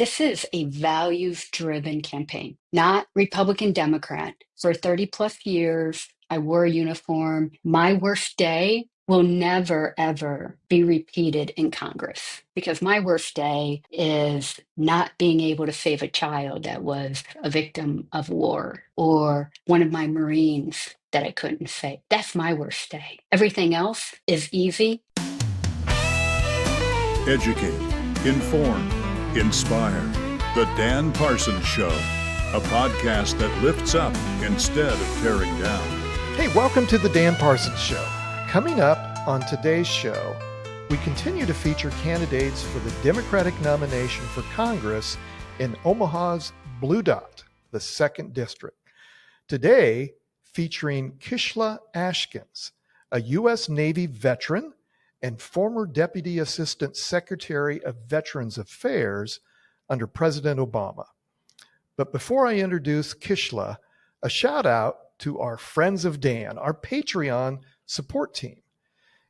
this is a values-driven campaign, not Republican, Democrat. For 30 plus years, I wore a uniform. My worst day will never, ever be repeated in Congress because my worst day is not being able to save a child that was a victim of war or one of my Marines that I couldn't save. That's my worst day. Everything else is easy. Educate, inform, inspire. The Dan Parsons Show, a podcast that lifts up instead of tearing down. Hey, welcome to the Dan Parsons Show. Coming up on today's show, we continue to feature candidates for the Democratic nomination for Congress in Omaha's Blue Dot, the 2nd District. Today, featuring Kishla Askins, a U.S. Navy veteran and former Deputy Assistant Secretary of Veterans Affairs under President Obama. But before I introduce Kishla, a shout out to our Friends of Dan, our Patreon support team.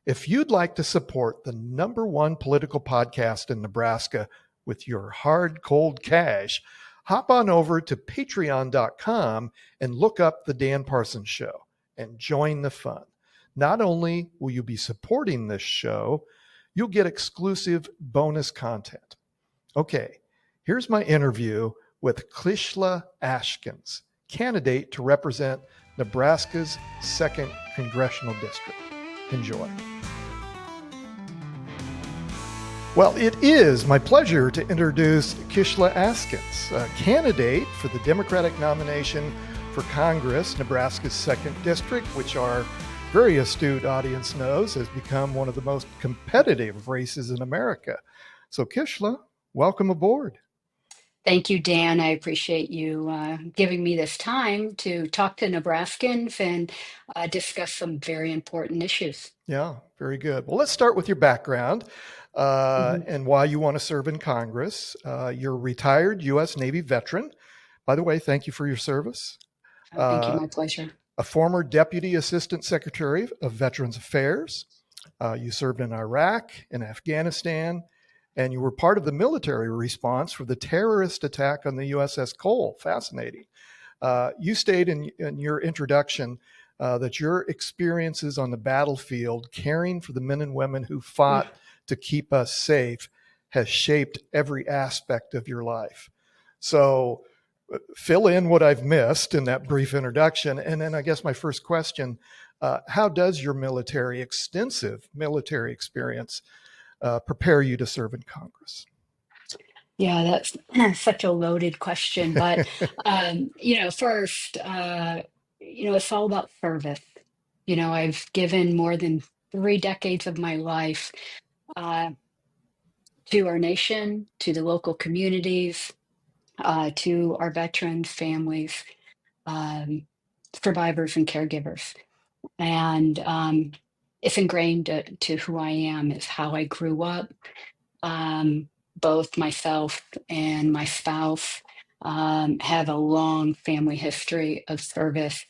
If you'd like to support the #1 political podcast in Nebraska with your hard, cold cash, hop on over to patreon.com and look up the Dan Parsons Show and join the fun. Not only will you be supporting this show, you'll get exclusive bonus content. Okay, here's my interview with Kishla Askins, candidate to represent Nebraska's 2nd Congressional District. Enjoy. Well, it is my pleasure to introduce Kishla Askins, a candidate for the Democratic nomination for Congress, Nebraska's 2nd District, which our very astute audience knows has become one of the most competitive races in America. So Kishla, welcome aboard. Thank you, Dan. I appreciate you giving me this time to talk to Nebraskans and discuss some very important issues. Yeah, very good. Well, let's start with your background and why you want to serve in Congress. You're a retired U.S. Navy veteran. By the way, thank you for your service. Thank you. My pleasure. A former Deputy Assistant Secretary of Veterans Affairs. You served in Iraq and Afghanistan, and you were part of the military response for the terrorist attack on the USS Cole. Fascinating. You stated in your introduction that your experiences on the battlefield, caring for the men and women who fought to keep us safe, has shaped every aspect of your life. So fill in what I've missed in that brief introduction. And then I guess my first question, how does your extensive military experience prepare you to serve in Congress? Yeah, that's such a loaded question. But, first, it's all about service. I've given more than 3 decades of my life to our nation, to the local communities, to our veterans, families, survivors, and caregivers. And it's ingrained to who I am, is how I grew up. Both myself and my spouse have a long family history of service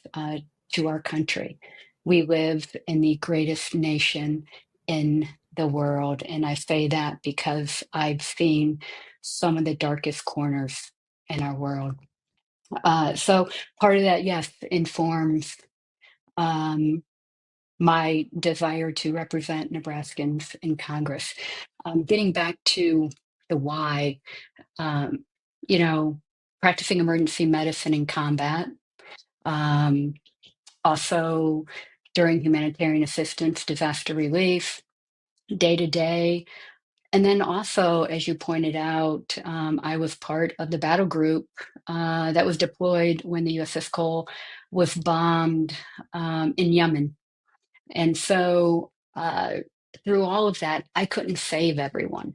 to our country. We live in the greatest nation in the world, and I say that because I've seen some of the darkest corners in our world. So part of that, yes, informs my desire to represent Nebraskans in Congress. Getting back to the why, um, practicing emergency medicine in combat, also during humanitarian assistance, disaster relief, day to day. And then also, as you pointed out, I was part of the battle group that was deployed when the USS Cole was bombed in Yemen. And so through all of that, I couldn't save everyone,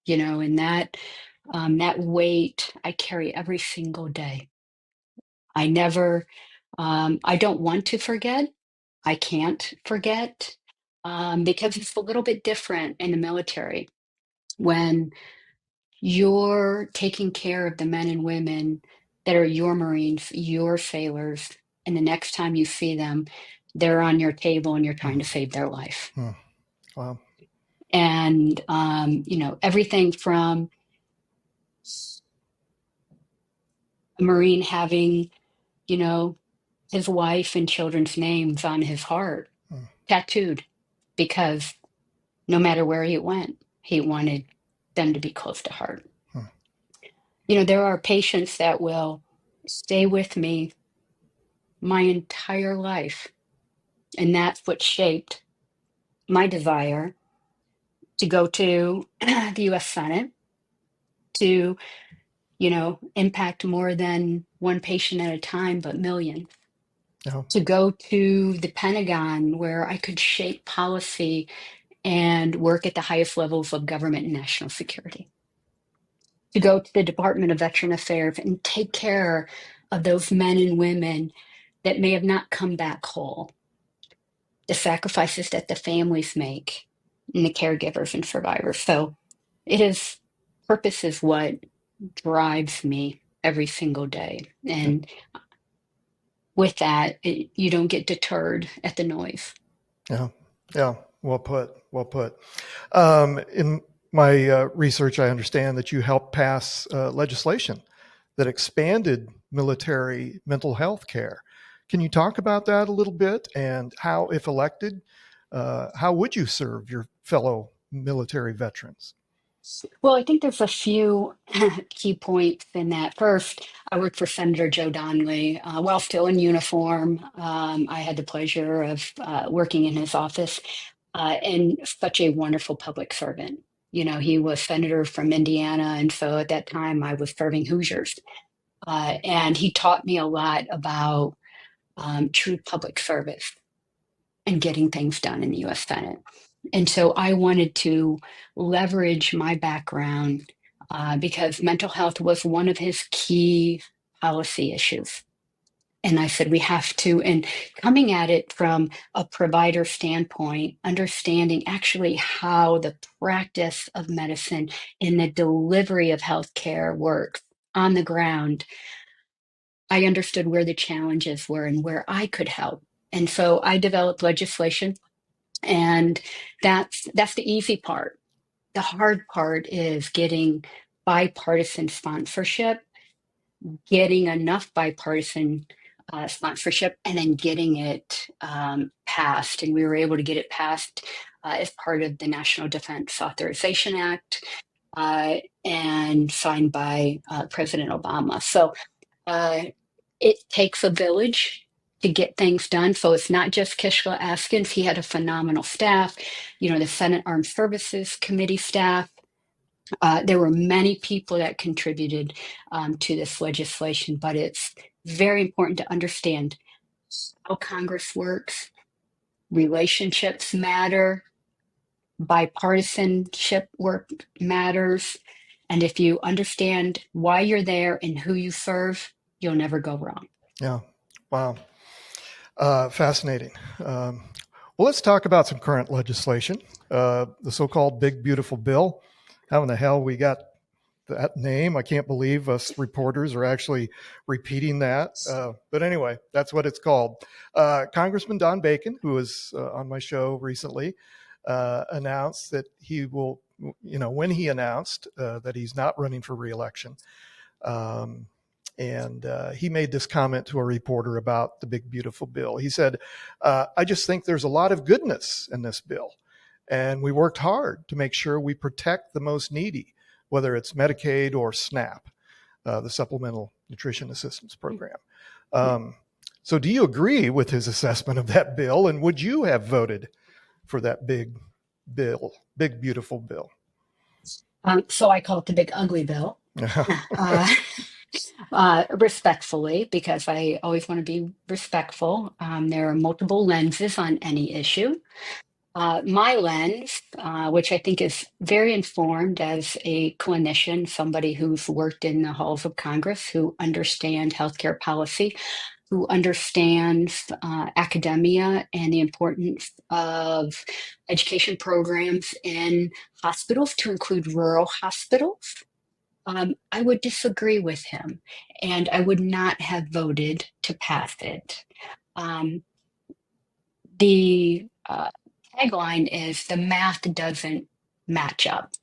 and that weight I carry every single day. I never, I don't want to forget. I can't forget because it's a little bit different in the military when you're taking care of the men and women that are your Marines, your sailors, and the next time you see them, they're on your table and you're trying to save their life. Wow. And, everything from a Marine having, you know, his wife and children's names on his heart, Hmm. tattooed, because no matter where he went, he wanted them to be close to heart. Hmm. There are patients that will stay with me my entire life, and that's what shaped my desire to go to the US Senate to, impact more than one patient at a time, but millions. Yeah. To go to the Pentagon where I could shape policy and work at the highest levels of government and national security. To go to the Department of Veteran Affairs and take care of those men and women that may have not come back whole. The sacrifices that the families make and the caregivers and survivors. So purpose is what drives me every single day. Yeah. And with that, you don't get deterred at the noise. Yeah. Yeah. Well put. Well put. In my research, I understand that you helped pass legislation that expanded military mental health care. Can you talk about that a little bit and how, if elected, how would you serve your fellow military veterans? Well, I think there's a few key points in that. First, I worked for Senator Joe Donnelly while still in uniform. I had the pleasure of working in his office and such a wonderful public servant. He was senator from Indiana. And so at that time, I was serving Hoosiers. And he taught me a lot about true public service and getting things done in the US Senate. And so I wanted to leverage my background because mental health was one of his key policy issues. And I said, we have to, and coming at it from a provider standpoint, understanding actually how the practice of medicine and the delivery of healthcare works on the ground, I understood where the challenges were and where I could help. And so I developed legislation, and that's the easy part. The hard part is getting bipartisan sponsorship, getting enough bipartisan sponsorship, and then getting it passed. And we were able to get it passed as part of the National Defense Authorization Act and signed by President Obama. So it takes a village to get things done. So it's not just Kishla Askins. He had a phenomenal staff, the Senate Armed Services Committee staff. There were many people that contributed to this legislation, but it's very important to understand how Congress works. Relationships matter, bipartisanship work matters. And if you understand why you're there and who you serve, you'll never go wrong. Yeah. Wow. Fascinating. Well, let's talk about some current legislation. The so-called Big Beautiful Bill. How in the hell we got that name? I can't believe us reporters are actually repeating that. But anyway, that's what it's called. Congressman Don Bacon, who was on my show recently, announced that he will, when he announced that he's not running for reelection, and he made this comment to a reporter about the Big Beautiful Bill. He said, I just think there's a lot of goodness in this bill. And we worked hard to make sure we protect the most needy, whether it's Medicaid or SNAP, the Supplemental Nutrition Assistance Program. So do you agree with his assessment of that bill? And would you have voted for that big beautiful bill? So I call it the Big Ugly Bill. Respectfully, because I always want to be respectful. There are multiple lenses on any issue. My lens, which I think is very informed as a clinician, somebody who's worked in the halls of Congress, who understands healthcare policy, who understands academia and the importance of education programs in hospitals, to include rural hospitals. I would disagree with him, and I would not have voted to pass it. The tagline is the math doesn't match up,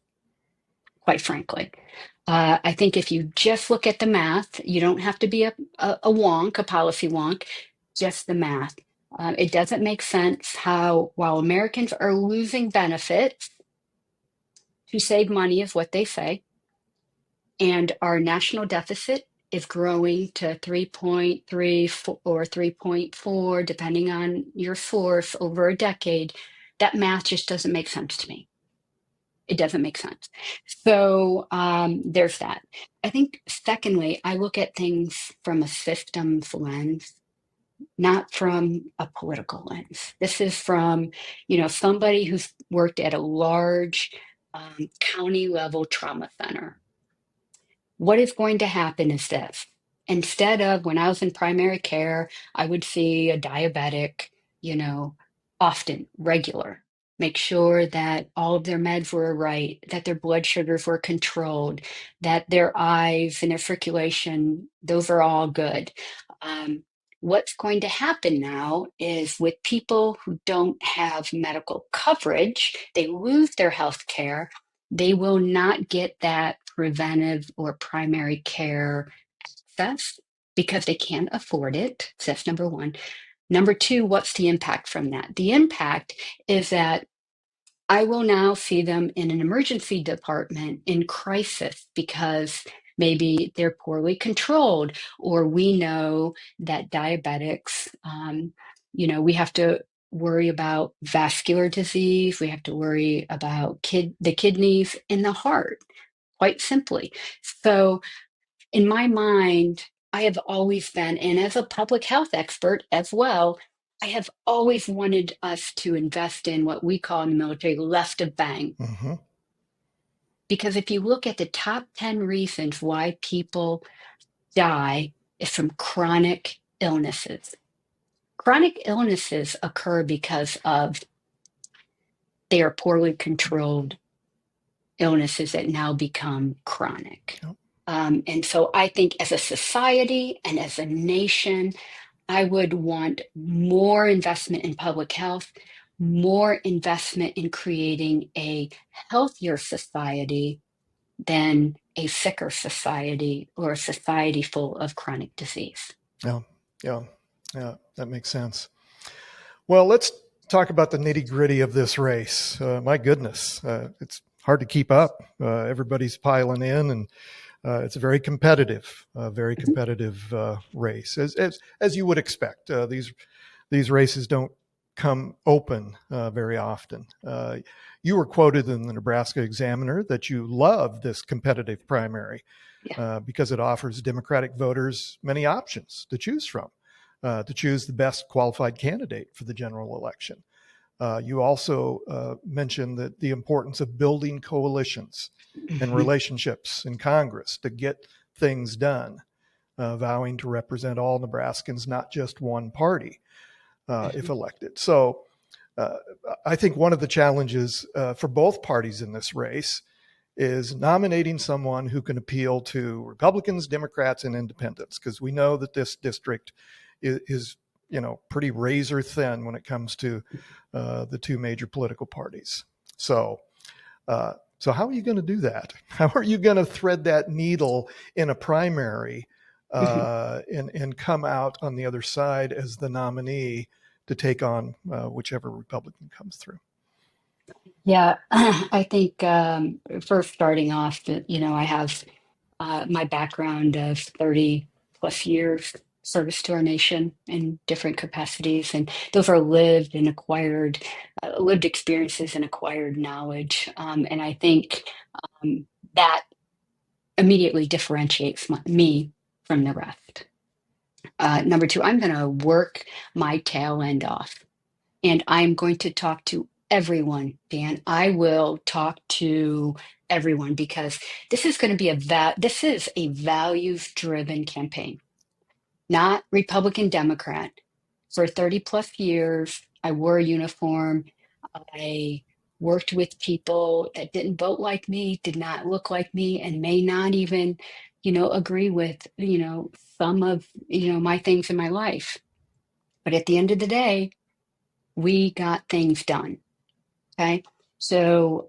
quite frankly. I think if you just look at the math, you don't have to be a wonk, a policy wonk, just the math. It doesn't make sense how, while Americans are losing benefits, to save money is what they say, and our national deficit is growing to 3.3 or 3.4, depending on your source, over a decade. That math just doesn't make sense to me. It doesn't make sense. So there's that. I think, secondly, I look at things from a systems lens, not from a political lens. This is from, somebody who's worked at a large county level trauma center. What is going to happen is this. Instead of, when I was in primary care, I would see a diabetic, often, regular. Make sure that all of their meds were right, that their blood sugars were controlled, that their eyes and their circulation, those are all good. What's going to happen now is, with people who don't have medical coverage, they lose their health care. They will not get that preventive or primary care access because they can't afford it. So that's number one. Number two, what's the impact from that? The impact is that I will now see them in an emergency department in crisis because maybe they're poorly controlled, or we know that diabetics, we have to worry about vascular disease, we have to worry about the kidneys and the heart, quite simply. So in my mind, I have always been, and as a public health expert as well, I have always wanted us to invest in what we call in the military left of bang. Mm-hmm. Because if you look at the top 10 reasons why people die, is from chronic illnesses. Chronic illnesses occur because of they are poorly controlled illnesses that now become chronic. Yep. And so I think, as a society and as a nation, I would want more investment in public health, more investment in creating a healthier society than a sicker society, or a society full of chronic disease. Yeah, yeah, yeah, that makes sense. Well, let's talk about the nitty gritty of this race. My goodness, it's hard to keep up. Everybody's piling in, and it's a very competitive race, as you would expect. These races don't come open very often. You were quoted in the Nebraska Examiner that you love this competitive primary because it offers Democratic voters many options to choose from, to choose the best qualified candidate for the general election. You also mentioned that the importance of building coalitions and relationships in Congress to get things done, vowing to represent all Nebraskans, not just one party, if elected. So I think one of the challenges for both parties in this race is nominating someone who can appeal to Republicans, Democrats, and independents, because we know that this district is pretty razor thin when it comes to the two major political parties. So how are you going to do that? How are you going to thread that needle in a primary and come out on the other side as the nominee to take on whichever Republican comes through? Yeah, I think, first, starting off, I have my background of 30 plus years service to our nation in different capacities, and those are lived and acquired, lived experiences and acquired knowledge. And I think that immediately differentiates me from the rest. Number two, I'm going to work my tail end off, and I'm going to talk to everyone, Dan. I will talk to everyone, because this is going to be this is a values-driven campaign, not Republican, Democrat. For 30 plus years, I wore a uniform. I worked with people that didn't vote like me, did not look like me, and may not even, agree with, some of, my things in my life. But at the end of the day, we got things done. Okay. So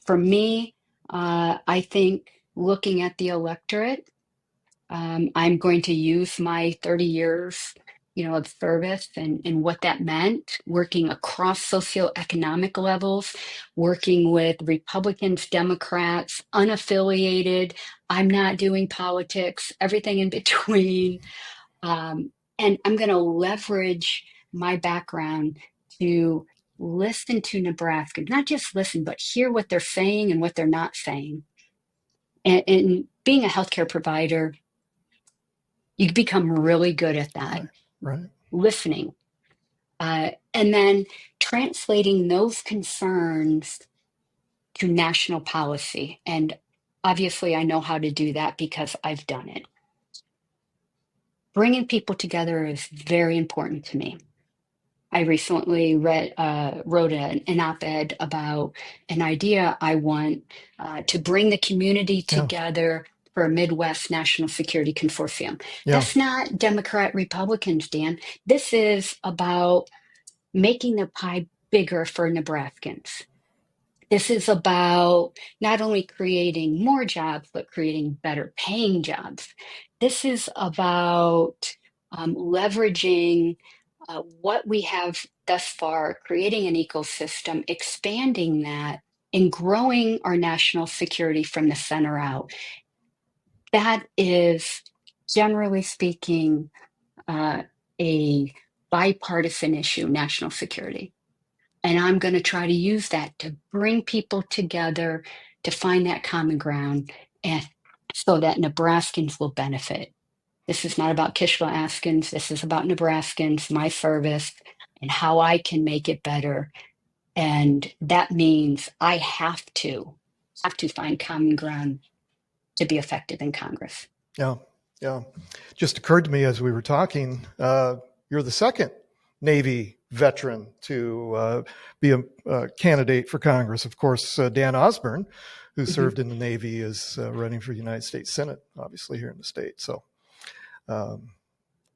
for me, I think looking at the electorate. I'm going to use my 30 years, of service and what that meant, working across socioeconomic levels, working with Republicans, Democrats, unaffiliated. I'm not doing politics, everything in between. And I'm going to leverage my background to listen to Nebraska, not just listen, but hear what they're saying and what they're not saying. And being a healthcare provider, you become really good at that, Right. Right. listening, and then translating those concerns to national policy. And obviously, I know how to do that because I've done it. Bringing people together is very important to me. I recently wrote an op-ed about an idea I want to bring the community Yeah. together for a Midwest National Security Consortium. Yeah. That's not Democrat Republicans, Dan. This is about making the pie bigger for Nebraskans. This is about not only creating more jobs, but creating better paying jobs. This is about leveraging what we have thus far, creating an ecosystem, expanding that, and growing our national security from the center out. That is, generally speaking, a bipartisan issue, national security. And I'm going to try to use that to bring people together to find that common ground and so that Nebraskans will benefit. This is not about Kishla Askins. This is about Nebraskans, my service, and how I can make it better. And that means I have to find common ground to be effective in Congress. Yeah. Yeah. Just occurred to me as we were talking, you're the second Navy veteran to be a candidate for Congress. Of course, Dan Osborne, who served in the Navy, is running for the United States Senate, obviously here in the state. So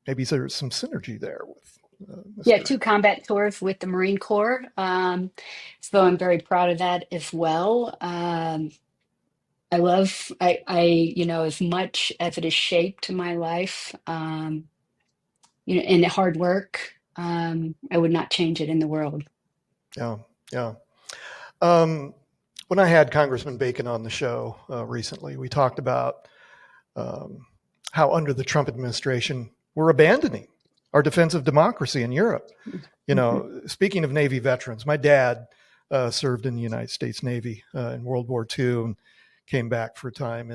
maybe there's some synergy there with Yeah, 2 combat tours with the Marine Corps. So I'm very proud of that as well. As much as it has shaped my life, and hard work, I would not change it in the world. Yeah, yeah. When I had Congressman Bacon on the show recently, we talked about how under the Trump administration, we're abandoning our defense of democracy in Europe. Speaking of Navy veterans, my dad served in the United States Navy in World War II and came back for a time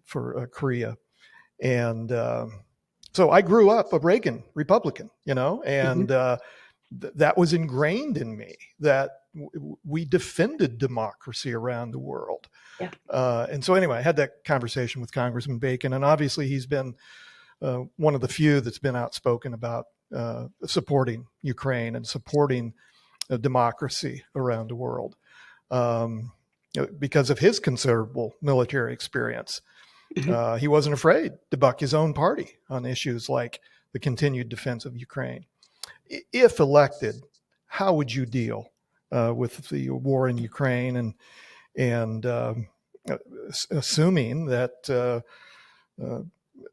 for Korea. And so I grew up a Reagan Republican, and that was ingrained in me that we defended democracy around the world. Yeah. And so anyway, I had that conversation with Congressman Bacon, and obviously he's been one of the few that's been outspoken about supporting Ukraine and supporting democracy around the world because of his considerable military experience. He wasn't afraid to buck his own party on issues like the continued defense of Ukraine. If elected, how would you deal with the war in Ukraine and assuming that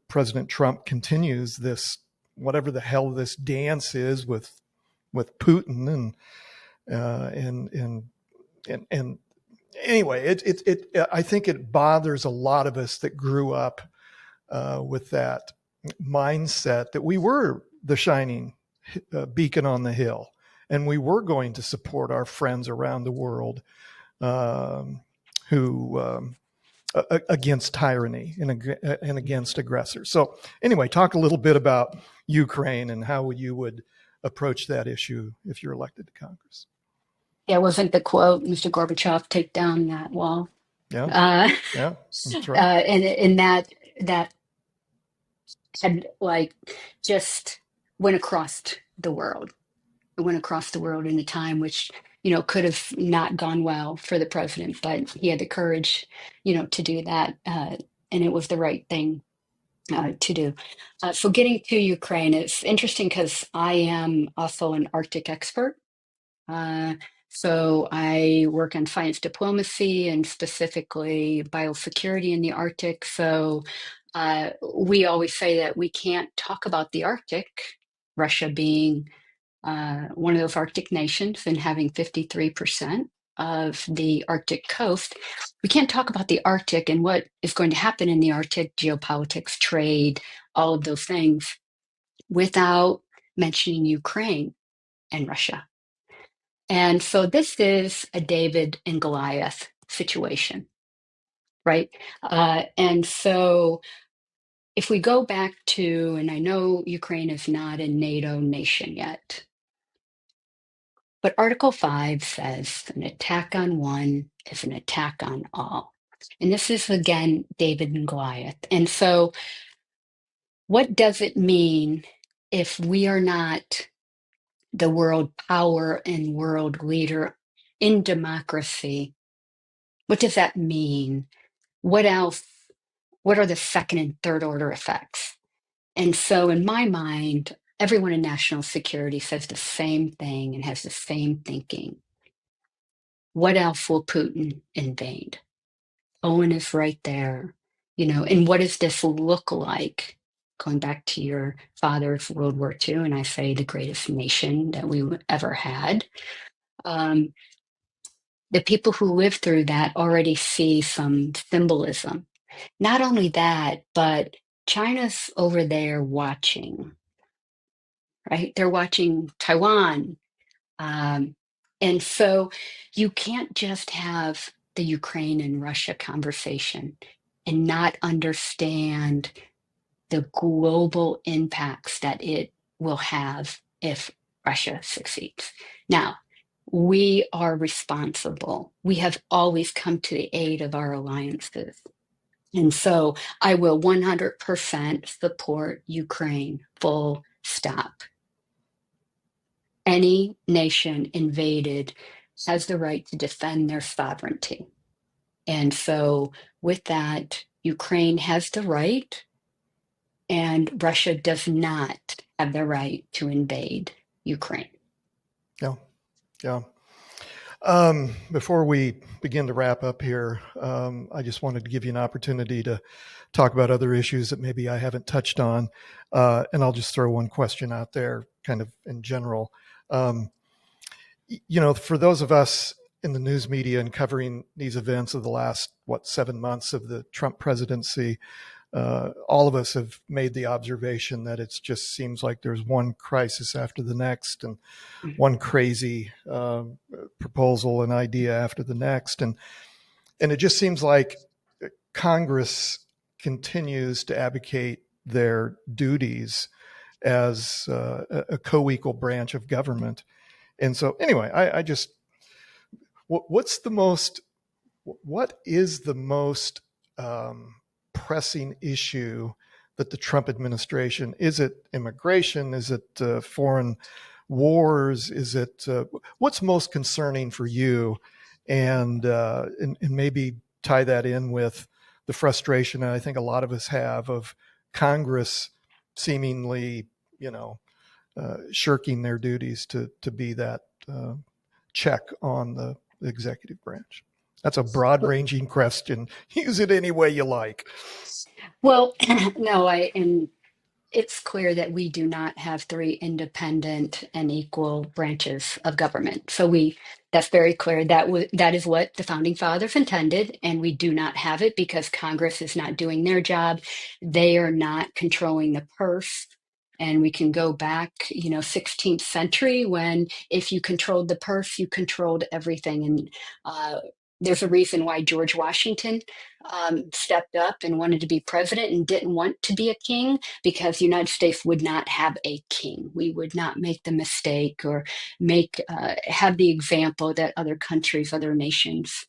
President Trump continues this, whatever the hell this dance is with Putin and anyway, I think it bothers a lot of us that grew up with that mindset that we were the shining beacon on the hill, and we were going to support our friends around the world who against tyranny and against aggressors. So anyway, talk a little bit about Ukraine and how you would approach that issue if you're elected to Congress. Yeah, wasn't the quote, Mr. Gorbachev, take down that wall? Yeah, yeah, that's right. And that had just went across the world. It went across the world in a time which, could have not gone well for the president, but he had the courage, to do that. And it was the right thing to do. So getting to Ukraine, it's interesting because I am also an Arctic expert. So I work on science diplomacy and specifically biosecurity in the Arctic. So we always say that we can't talk about the Arctic, Russia being one of those Arctic nations and having 53% of the Arctic coast. We can't talk about the Arctic and what is going to happen in the Arctic, geopolitics, trade, all of those things, without mentioning Ukraine and Russia. And so this is a David and Goliath situation, right? And so if we go back to, and I know Ukraine is not a NATO nation yet, but Article 5 says an attack on one is an attack on all. And this is, again, David and Goliath. And so what does it mean if we are not the world power and world leader in democracy? What does that mean? What else? What are the second and third order effects? And so, in my mind, everyone in national security says the same thing and has the same thinking. What else will Putin invade? Owen is right there, and what does this look like? Going back to your father's World War II, and I say the greatest nation that we ever had. Um, the people who lived through that already see some symbolism. Not only that, but China's over there watching, right? They're watching Taiwan. Um, and so you can't just have the Ukraine and Russia conversation and not understand the global impacts that it will have if Russia succeeds. Now, we are responsible. We have always come to the aid of our alliances. And so I will 100% support Ukraine, full stop. Any nation invaded has the right to defend their sovereignty. And so with that, Ukraine has the right, and Russia does not have the right to invade Ukraine. Yeah. Yeah. Before we begin to wrap up here, I just wanted to give you an opportunity to talk about other issues that maybe I haven't touched on. And I'll just throw one question out there kind of in general. For those of us in the news media and covering these events of the last, 7 months of the Trump presidency, all of us have made the observation that it just seems like there's one crisis after the next and one crazy proposal and idea after the next. And it just seems like Congress continues to abdicate their duties as a co-equal branch of government. And so anyway, I just, what is the most pressing issue that the Trump administration, is it immigration? Is it foreign wars? Is it, what's most concerning for you? And maybe tie that in with the frustration that I think a lot of us have of Congress seemingly, shirking their duties to be that check on the executive branch. That's a broad-ranging question. Use it any way you like. Well, no, and it's clear that we do not have three independent and equal branches of government. So that's very clear. That is what the founding fathers intended, and we do not have it because Congress is not doing their job. They are not controlling the purse. And we can go back, 16th century when if you controlled the purse, you controlled everything. And there's a reason why George Washington stepped up and wanted to be president and didn't want to be a king, because the United States would not have a king. We would not make the mistake or have the example that other countries, other nations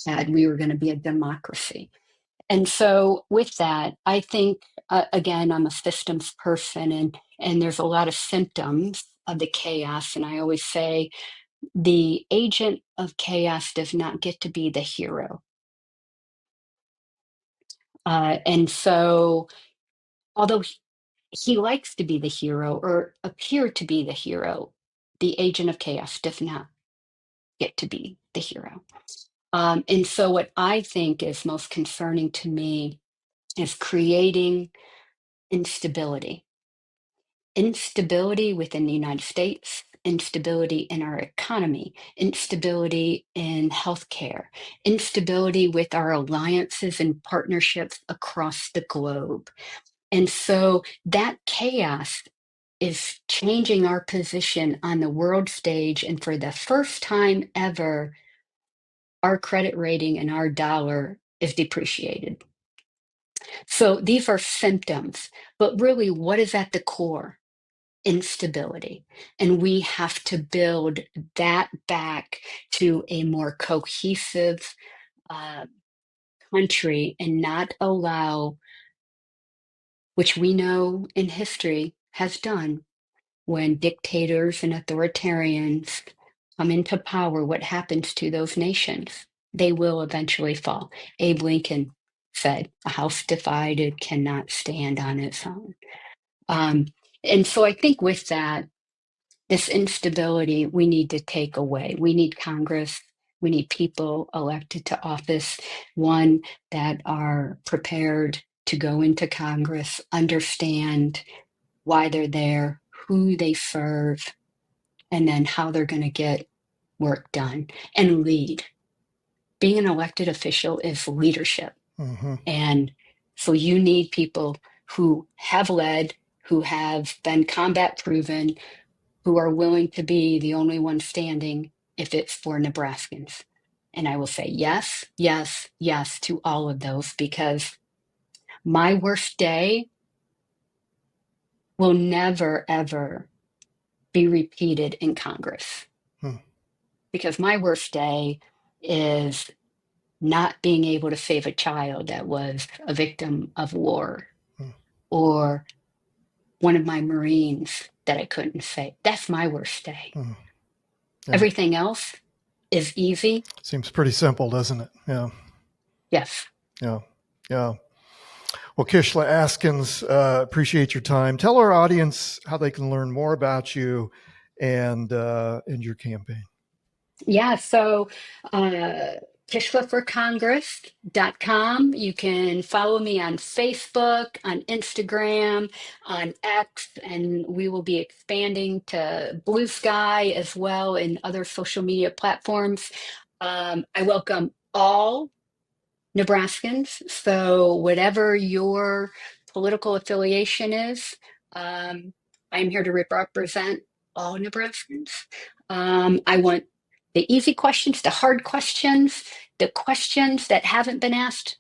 had. We were going to be a democracy. And so with that, I think, again, I'm a systems person, and there's a lot of symptoms of the chaos. And I always say the agent of chaos does not get to be the hero. And so although he likes to be the hero or appear to be the hero, the agent of chaos does not. get to be the hero. And so what I think is most concerning to me is creating instability. Instability within the United States, instability in our economy, instability in healthcare, instability with our alliances and partnerships across the globe. And so that chaos is changing our position on the world stage. And for the first time ever, our credit rating and our dollar is depreciated. So these are symptoms, but really, what is at the core? Instability. And we have to build that back to a more cohesive uh, country and not allow, which we know in history has done, when dictators and authoritarians come into power, what happens to those nations? They will eventually fall. Abe Lincoln said, "A house divided cannot stand on its own." Um, and so I think with that, this instability we need to take away. We need Congress. We need people elected to office, one that are prepared to go into Congress, understand why they're there, who they serve, and then how they're going to get work done and lead. Being an elected official is leadership. Mm-hmm. And so you need people who have led, who have been combat proven, who are willing to be the only one standing if it's for Nebraskans. And I will say yes, yes, yes to all of those, because my worst day will never, ever be repeated in Congress. Hmm. Because my worst day is not being able to save a child that was a victim of war, Hmm. or one of my Marines that I couldn't save. That's my worst day. Hmm. Yeah. Everything else is easy. Seems pretty simple, doesn't it? Yeah. Yes. Yeah. Yeah. Well, Kishla Askins, appreciate your time. Tell our audience how they can learn more about you and your campaign. Yeah. So, KishlaForCongress.com. You can follow me on Facebook, on Instagram, on X, and we will be expanding to Blue Sky as well and other social media platforms. I welcome all Nebraskans. So, whatever your political affiliation is, I'm here to represent all Nebraskans. I want the easy questions, the hard questions, the questions that haven't been asked,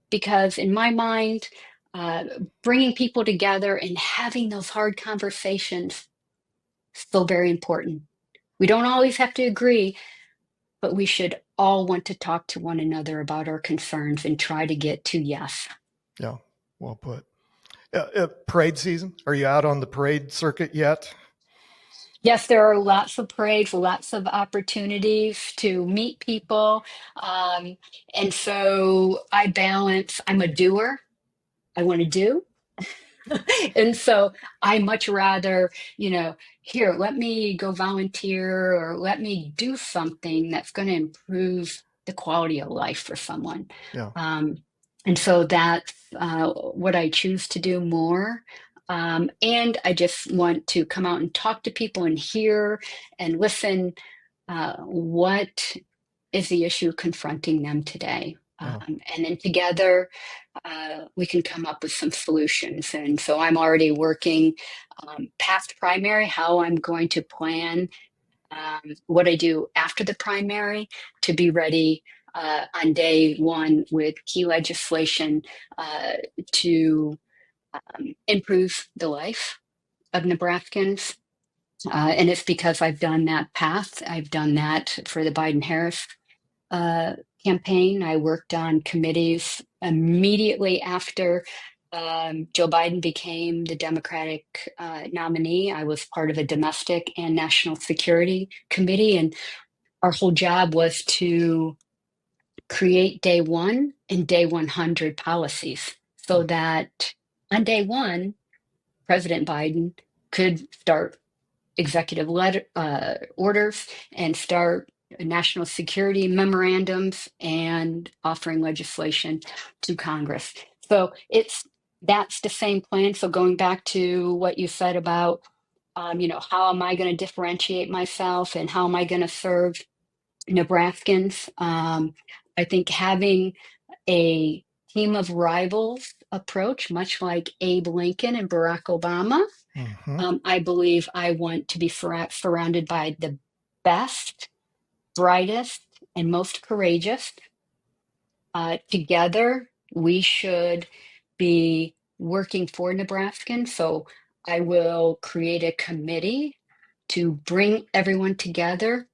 because in my mind, uh, bringing people together and having those hard conversations is so very important. We don't always have to agree, but we should all want to talk to one another about our concerns and try to get to yes. Yeah, well put. Parade season. Are you out on the parade circuit yet? Yes, there are lots of parades, lots of opportunities to meet people. Um, and so I balance, I'm a doer. I want to do. And so I much rather, here, let me go volunteer or let me do something that's going to improve the quality of life for someone. Yeah. And so that's what I choose to do more. And I just want to come out and talk to people and hear and listen what is the issue confronting them today. And then together, we can come up with some solutions. And so I'm already working past primary, how I'm going to plan what I do after the primary to be ready on day one with key legislation to improve the life of Nebraskans. And it's because I've done that path. I've done that for the Biden-Harris campaign. I worked on committees immediately after Joe Biden became the Democratic nominee. I was part of a domestic and national security committee, and our whole job was to create day one and day 100 policies so that on day one, President Biden could start executive orders and start national security memorandums and offering legislation to Congress. So that's the same plan. So going back to what you said about, how am I going to differentiate myself and how am I going to serve Nebraskans? I think having a team of rivals approach, much like Abe Lincoln and Barack Obama. I believe I want to be surrounded by the best, brightest, and most courageous. Together, we should be working for Nebraskans. So I will create a committee to bring everyone together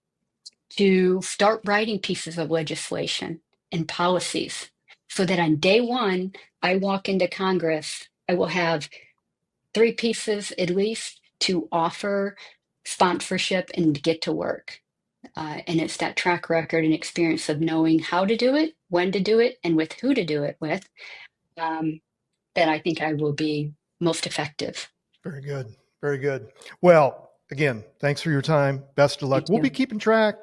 to start writing pieces of legislation and policies so that on day one, I walk into Congress, I will have 3 pieces at least to offer sponsorship and get to work. And it's that track record and experience of knowing how to do it, when to do it, and with who to do it with, that I think I will be most effective. Very good. Very good. Well, again, thanks for your time. Best of luck. We'll be keeping track.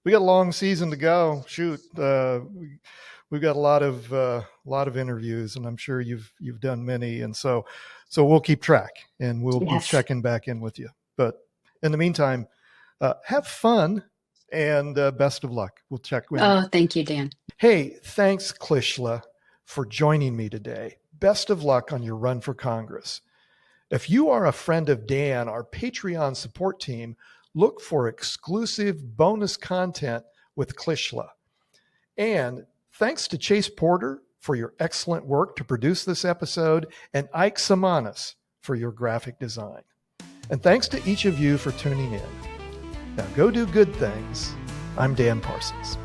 We got a long season to go. Shoot, we've got a lot of interviews, and I'm sure you've done many, and so we'll keep track, and we'll be checking back in with you. But in the meantime, have fun, and best of luck. We'll check with you. Oh, thank you, Dan. Hey, thanks, Kishla, for joining me today. Best of luck on your run for Congress. If you are a friend of Dan, our Patreon support team, look for exclusive bonus content with Kishla. And thanks to Chase Porter for your excellent work to produce this episode, and Ike Samanas for your graphic design. And thanks to each of you for tuning in. Now go do good things. I'm Dan Parsons.